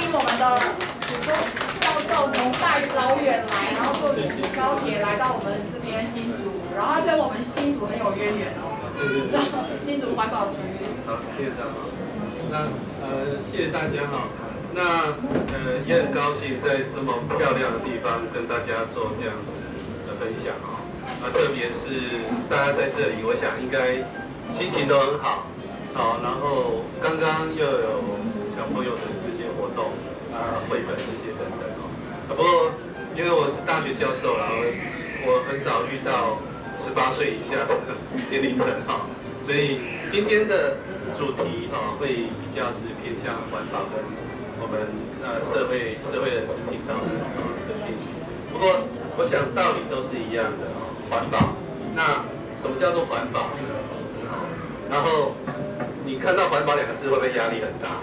我们的许多教授从大老远来，然后坐高铁来到我们这边新竹，然后他跟我们新竹很有渊源哦。对。新竹环保局。好，谢谢张老师。那谢谢大家哈。那也很高兴在这么漂亮的地方跟大家做这样子的分享哈。特别是大家在这里，我想应该心情都很好。好，然后刚刚又有小朋友的这些活动绘本这些等等哦。不过因为我是大学教授，然后我很少遇到18岁以下的年龄层哈，所以今天的主题会比较是偏向环保跟我们社会人士听到的讯息。不过我想道理都是一样的哦，环保。那什么叫做环保？然后你看到环保2个字会不会压力很大？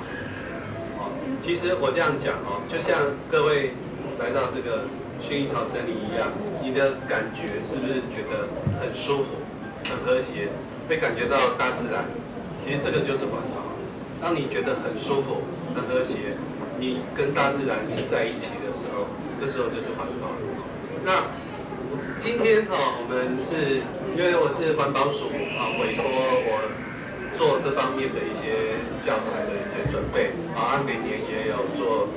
其实我这样讲就像各位来到这个薰衣草森林一样，你的感觉是不是觉得很舒服、很和谐，会感觉到大自然？其实这个就是环保。当你觉得很舒服、很和谐，你跟大自然是在一起的时候，这时候就是环保。那今天我们是因为我是环保署委托我做这方面的一些教材的一些准备每年也有做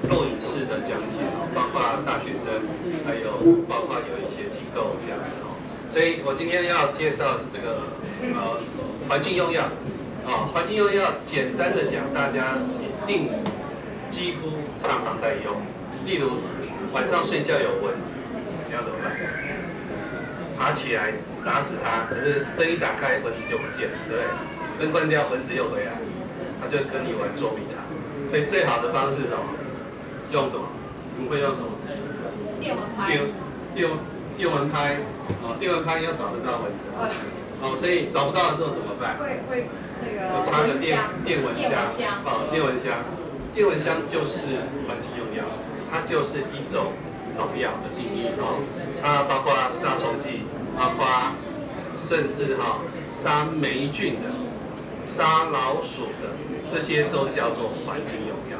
录影式的讲解包括大学生，还有包括有一些机构这样子所以我今天要介绍的是这个环境用药环境用药简单的讲，大家一定几乎常常在用，例如晚上睡觉有蚊子，你要怎么办？爬起来打死它，可是灯一打开，蚊子就不见了，对不对？灯关掉，蚊子又回来，它就跟你玩捉迷藏。所以最好的方式是什么？用什么？你们会用什么？电蚊拍。电蚊拍电蚊拍要找得到蚊子所以找不到的时候怎么办？会那个插个电蚊香电蚊香。电蚊香就是环境用药，它就是一种农药的定义它包括杀虫剂，包括甚至杀霉菌的、杀老鼠的，这些都叫做环境用药。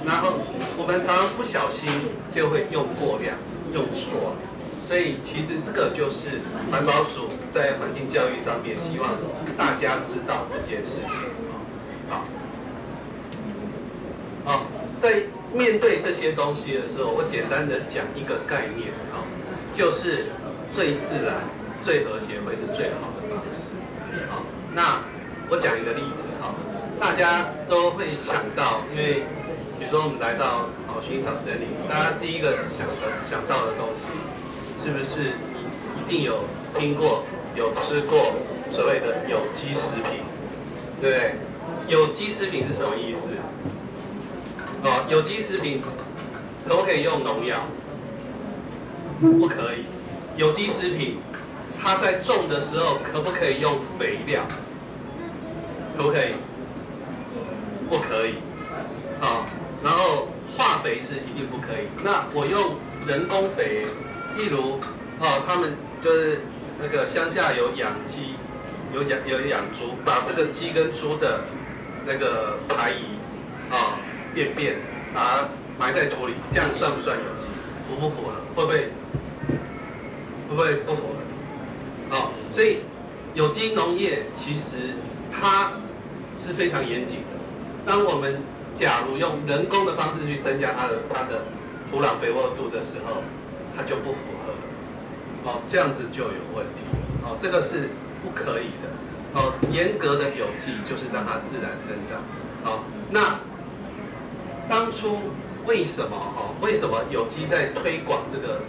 然后我们常常不小心就会用过量、用错，所以其实这个就是环保署在环境教育上面希望大家知道这件事情。在面对这些东西的时候，我简单的讲一个概念就是最自然、最和谐会是最好的方式。那我讲一个例子大家都会想到，因为比如说我们来到薰衣草森林，大家第一个想到的东西，是不是一定有听过、有吃过所谓的有机食品，对不对？有机食品是什么意思？有机食品可不可以用农药？不可以。有机食品它在种的时候可不可以用肥料？可不可以？不可以。然后化肥是一定不可以。那我用人工肥，例如他们就是那个乡下有养鸡，有养猪，把这个鸡跟猪的那个排遗便把它埋在土里，这样算不算有机？符不符合？会不会不符合？所以有机农业其实它是非常严谨的。当我们假如用人工的方式去增加它的土壤肥沃度的时候，它就不符合了。这样子就有问题了。这个是不可以的。严格的有机就是让它自然生长。那当初为什么有机在推广这个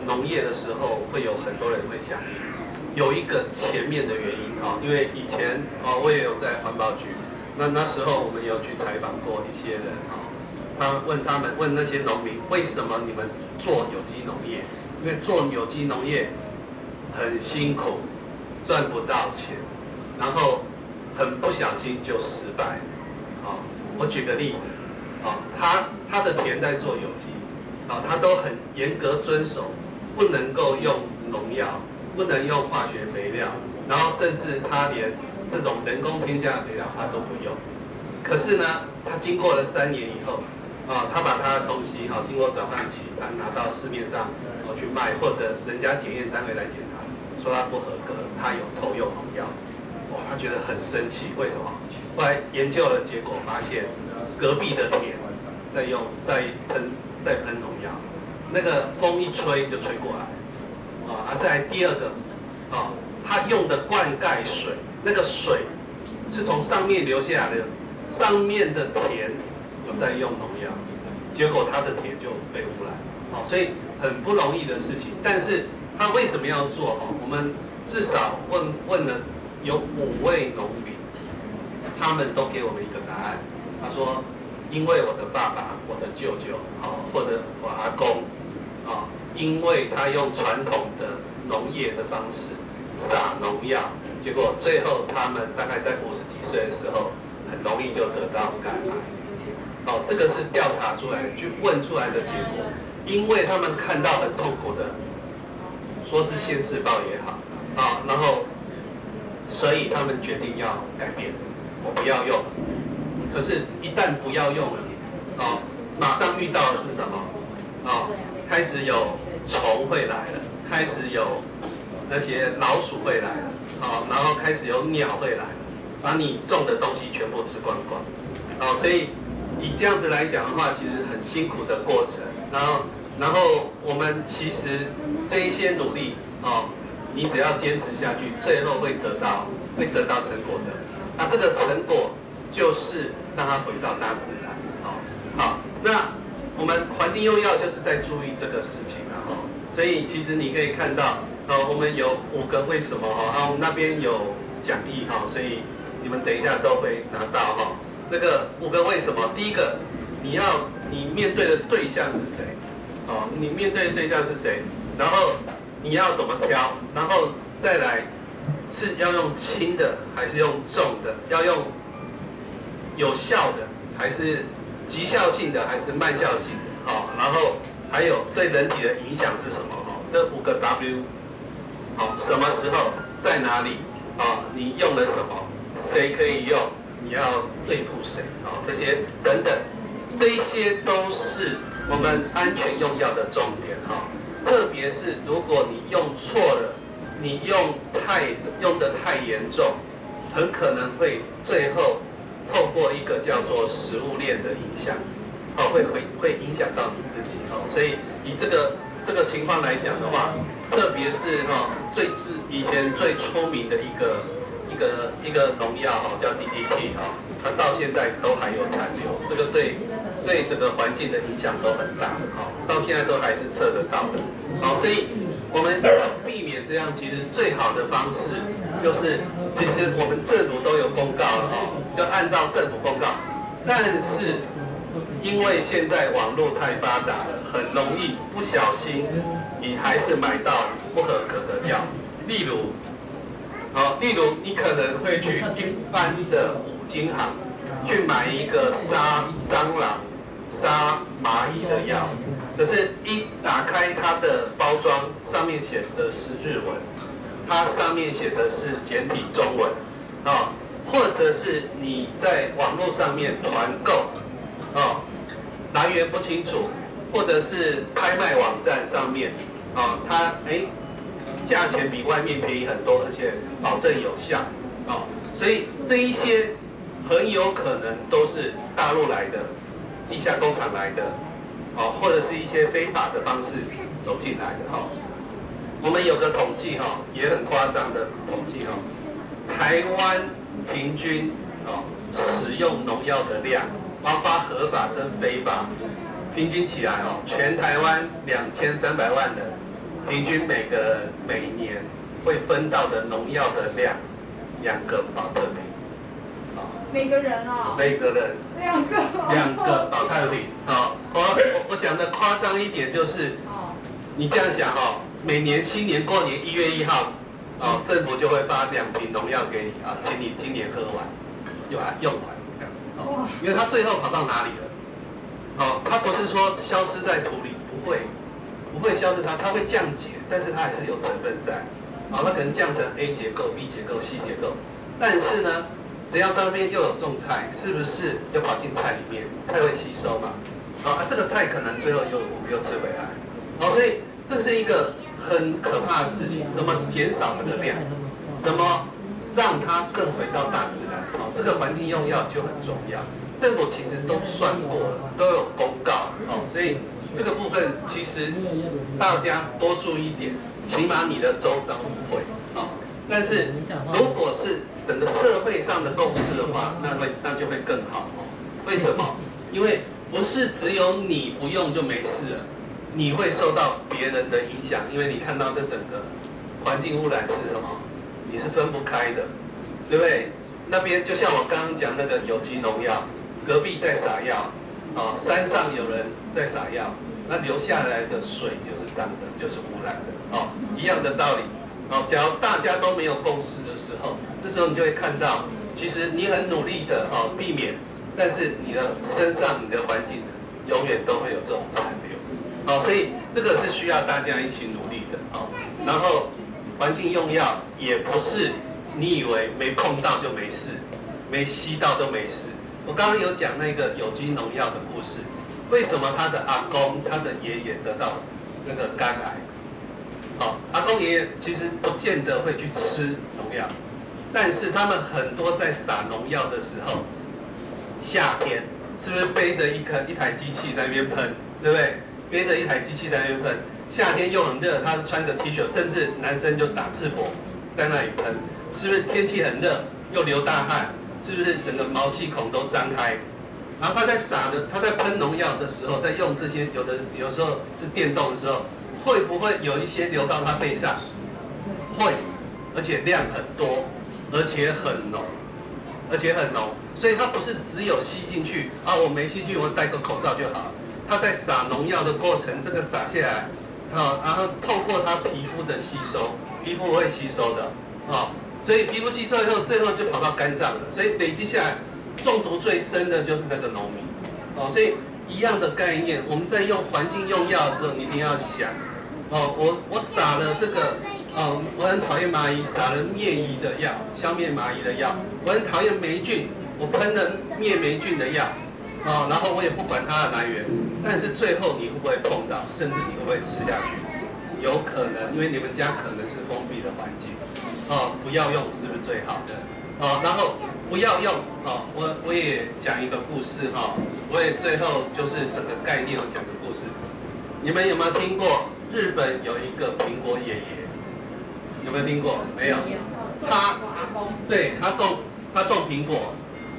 农业的时候会有很多人会响应？有一个前面的原因因为以前我也有在环保局，那时候我们有去采访过一些人问那些农民，为什么你们做有机农业？因为做有机农业很辛苦，赚不到钱，然后很不小心就失败。我举个例子。他的田在做有机，他都很严格遵守，不能够用农药，不能用化学肥料，然后甚至他连这种人工添加的肥料他都不用。可是呢，他经过了3年以后，他把他的东西经过转换期，他拿到市面上去卖，或者人家检验单位来检查，说他不合格，他有偷用农药，他觉得很生气，为什么？后来研究了结果发现，隔壁的田在喷农药，那个风一吹就吹过来，再来第二个，他用的灌溉水，那个水是从上面流下来的，上面的田有在用农药，结果他的田就被污染，所以很不容易的事情。但是他为什么要做？我们至少问了有5位农民，他们都给我们一个答案。他说，因为我的爸爸、我的舅舅，或者我阿公，因为他用传统的农业的方式撒农药，结果最后他们大概在50几岁的时候，很容易就得到肝癌。这个是调查出来、去问出来的结果。因为他们看到很痛苦的，说是现世报也好，然后，所以他们决定要改变，我不要用。可是，一旦不要用了，马上遇到的是什么？开始有虫会来了，开始有那些老鼠会来了，然后开始有鸟会来了，把你种的东西全部吃光光，所以以这样子来讲的话，其实很辛苦的过程，然后我们其实这一些努力，你只要坚持下去，最后会得到成果的。那这个成果就是让它回到大自然，好，那我们环境用药就是在注意这个事情了，所以其实你可以看到，我们有5个为什么，我们那边有讲义，所以你们等一下都会拿到，这个5个为什么。第一个，你面对的对象是谁？你面对的对象是谁？然后你要怎么挑？然后再来是要用轻的还是用重的？要用有效的还是极效性的还是慢效性的？然后还有对人体的影响是什么？这5个 W， 什么时候在哪里？你用了什么？谁可以用？你要对付谁？这些等等，这一些都是我们安全用药的重点，特别是如果你用错了，你用得太严重，很可能会最后透过一个叫做食物链的影响，会影响到你自己，所以以这个情况来讲的话，特别是以前最出名的一个农药叫 DDT， 它到现在都还有残留，这个对整个环境的影响都很大，到现在都还是测得到的，所以我们要避免这样，其实最好的方式就是，其实我们政府都有公告了，就按照政府公告，但是因为现在网络太发达了，很容易不小心你还是买到不合格的药，例如你可能会去一般的5金行去买一个杀蟑螂、杀蚂蚁的药，可是一打开它的包装，上面写的是日文，它上面写的是简体中文，或者是你在网络上面团购，来源不清楚，或者是拍卖网站上面，它价钱比外面便宜很多，而且保证有效，所以这一些很有可能都是大陆来的、地下工厂来的，或者是一些非法的方式走进来的，我们有个统计，也很夸张的统计，台湾平均使用农药的量，包括合法跟非法，平均起来全台湾2300万人。平均每个人每年会分到的农药的量，2个保特瓶，每个人每个人2个保特瓶，我讲的夸张一点就是，你这样想每年新年过年1月1号，政府就会发2瓶农药给你请你今年喝完，用完这样子，因为它最后跑到哪里了？它不是说消失在土里，不会消失它会降解，但是它还是有成分在，它可能降成 A 结构、B 结构、C 结构，但是呢，只要当边又有种菜，是不是就跑进菜里面？菜会吸收嘛？这个菜可能最后我们又吃回来。所以这是一个很可怕的事情。怎么减少这个量？怎么让它更回到大自然？这个环境用药就很重要。政府其实都算过了，都有公告。所以这个部分其实大家多注意一点，起码你的周遭不会。但是如果是整个社会上的共识的话，那就会更好。为什么？因为不是只有你不用就没事了，你会受到别人的影响，因为你看到这整个环境污染是什么，你是分不开的，对不对？那边就像我刚刚讲那个有机农药，隔壁在撒药，山上有人在撒药，那流下来的水就是脏的，就是污染的，一样的道理。假如大家都没有共识的时候，这时候你就会看到，其实你很努力的避免，但是你的身上、你的环境永远都会有这种残留。所以这个是需要大家一起努力的。然后环境用药也不是你以为没碰到就没事，没吸到都没事。我刚刚有讲那个有机农药的故事，为什么他的阿公、他的爷爷得到那个肝癌？阿公爷爷其实不见得会去吃农药，但是他们很多在撒农药的时候，夏天是不是背着一台机器在那边喷，对不对？背着一台机器在那边喷，夏天又很热，他穿着 T 恤，甚至男生就打赤膊在那里喷，是不是天气很热又流大汗，是不是整个毛细孔都张开？然后他在喷农药的时候，在用这些有时候是电动的时候。会不会有一些流到他背上？会，而且量很多，而且很浓，所以它不是只有吸进去我没吸进去，我戴个口罩就好。它在撒农药的过程，这个撒下来，然后透过它皮肤的吸收，皮肤会吸收的所以皮肤吸收以后，最后就跑到肝脏了。所以累积下来，中毒最深的就是那个农民所以一样的概念，我们在用环境用药的时候，你一定要想。我撒了这个，我很讨厌蚂蚁，撒了灭蚁的药，消灭蚂蚁的药。我很讨厌霉菌，我喷了灭霉菌的药，然后我也不管它的来源。但是最后你会不会碰到，甚至你会不会吃下去？有可能，因为你们家可能是封闭的环境，不要用是不是最好的？然后不要用，我也讲一个故事我也最后就是整个概念我讲个故事。你们有没有听过？日本有一个苹果爷爷，有没有听过？没有。他种苹果，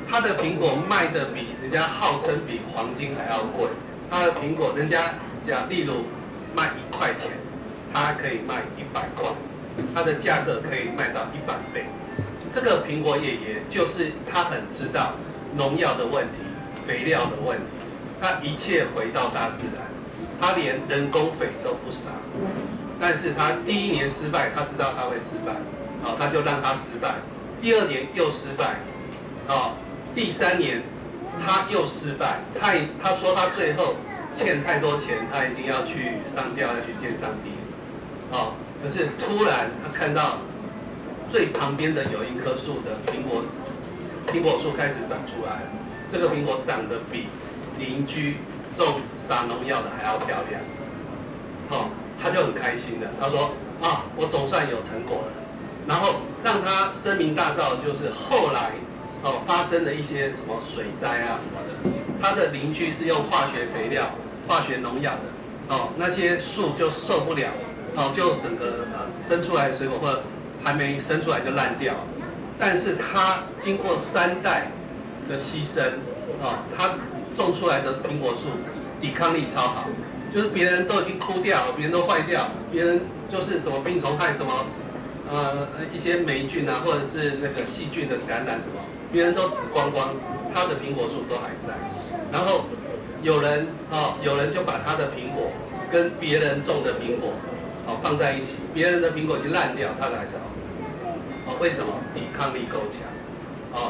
他的苹果卖的比人家号称比黄金还要贵。他的苹果人家讲，例如卖1块钱，他可以卖100块，他的价格可以卖到100倍。这个苹果爷爷就是他很知道农药的问题、肥料的问题，他一切回到大自然。他连人工肥都不撒，但是他第1年失败，他知道他会失败，他就让他失败。第2年又失败，第3年他又失败。他说他最后欠太多钱，他已经要去上吊，要去见上帝。可是突然他看到最旁边的有一棵树的苹果树开始长出来了，这个苹果长得比邻居种撒农药的还要漂亮，他就很开心的，他说我总算有成果了。然后让他声名大噪，就是后来发生的一些什么水灾什么的，他的邻居是用化学肥料、化学农药的，那些树就受不了，就整个生出来的水果或者还没生出来就烂掉。但是他经过3代的牺牲，他种出来的苹果树抵抗力超好，就是别人都已经枯掉，别人都坏掉，别人就是什么病虫害什么，一些霉菌或者是那个细菌的感染什么，别人都死光光，他的苹果树都还在。然后有人就把他的苹果跟别人种的苹果放在一起，别人的苹果已经烂掉，他的还是好。为什么？抵抗力够强。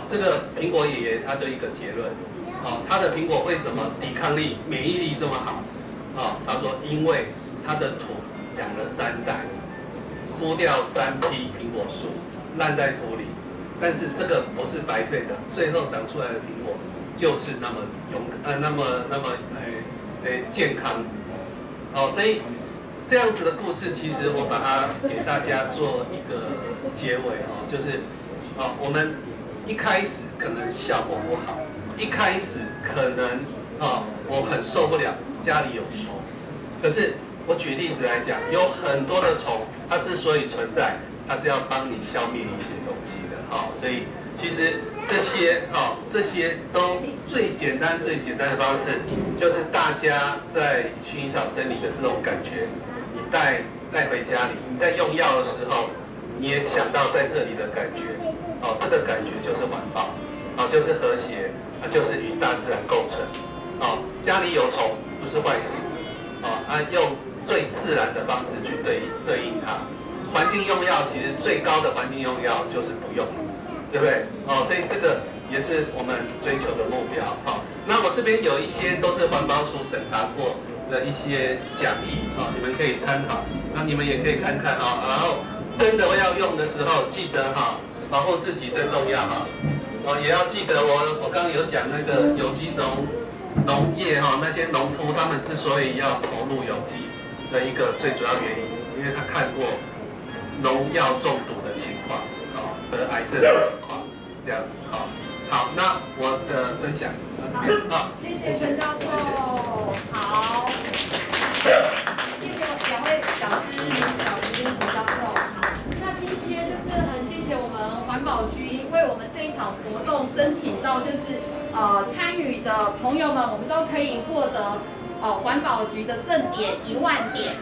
这个苹果爷爷他就一个结论。他的苹果为什么抵抗力、免疫力这么好？他说因为他的土养了3代，枯掉3批苹果树，烂在土里，但是这个不是白费的，最后长出来的苹果就是那么那么健康。哦，所以这样子的故事，其实我把它给大家做一个结尾哦，就是我们一开始可能效果不好，一开始可能我很受不了家里有虫，可是我举例子来讲，有很多的虫，它之所以存在，它是要帮你消灭一些东西的，所以其实这些都最简单的方式，就是大家在薰衣草生理的这种感觉，你带回家里，你在用药的时候，你也想到在这里的感觉，这个感觉就是环保，就是和谐，就是与大自然共存，家里有虫不是坏事，用最自然的方式去对应它。环境用药其实最高的环境用药就是不用，对不对？所以这个也是我们追求的目标。那我这边有一些都是环保署审查过的一些讲义，你们可以参考。那你们也可以看看然后真的要用的时候，记得保护自己最重要也要记得我刚刚有讲那个有机农业那些农夫他们之所以要投入有机的一个最主要原因，因为他看过农药中毒的情况，得癌症的情况，这样子好，那我的分享到这边谢谢陈教授，好，谢谢两位讲师林小林跟陈教授，好，那今天就是很谢谢我们环保局为我们这一场活动申请到就是参与的朋友们，我们都可以获得环保局的赠点1万点，